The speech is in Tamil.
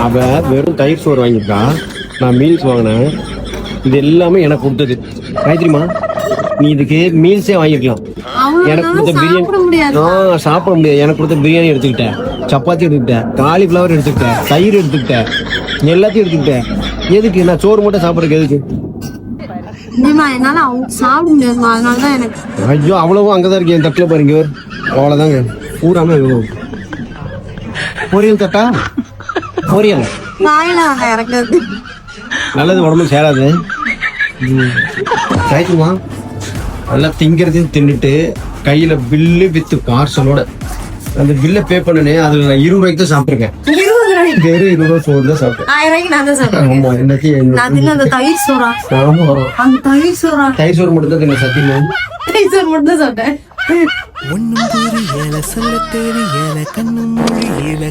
அவ வெறும் தயிர் சோறு வாங்கியிருக்கா, நான் மீல்ஸ் வாங்கினேன். இது எல்லாமே எனக்கு கொடுத்தது. காயத்ரிமா, நீ இதுக்கு மீல்ஸே வாங்கிருக்கலாம். எனக்கு கொடுத்த பிரியாணி சாப்பிட முடியாது. எனக்கு கொடுத்த பிரியாணி எடுத்துக்கிட்டேன், சப்பாத்தி எடுத்துக்கிட்டேன், காலிஃபிளவர் எடுத்துக்கிட்டேன், தயிர் எடுத்துக்கிட்டேன், எல்லாத்தையும் எடுத்துக்கிட்டேன். எதுக்கு? நான் சோறு மட்டும் சாப்பிட்றதுக்கு எதுக்கு? என்னால சாப்பிட முடியாது, அதனாலதான் எனக்கு. ஐயோ, அவ்வளவும் அங்கதான் இருக்கு என் தட்டுல பாருங்க. அவ்வளவுதாங்க பூராம. பொரியல் தட்டா? பொரியல் இறக்குறது நல்லது, உடம்பு சேராது. காய்ச்சுமா நல்லா திங்கிறதையும் தின்னுட்டு கையில பில்லு வித்து பார்சலோட அந்த பில்லை பே பண்ணனே. அதுல நான் 20 ரூபாய்க்கு தான் சாப்பிட்டுருக்கேன். வெறும் 20 ரூபாய் சோறு தான் சாப்பிட்டேன். 1000 ரூபாய்க்கு நான் தான் சாப்பிட்டேன். ஆமா, என்னைக்கு அந்த தயிர் சோறா? ஆமா, அந்த தயிர் சோறா? தயிர் சோறு மட்டும் தான் தின்ன. சத்தியமா தயிர் சோறு மட்டும் தான் சாப்பிட்டேன். ஒன்னும் புரியல, சொல்ல தெரியல, கண்ணு மொழியில.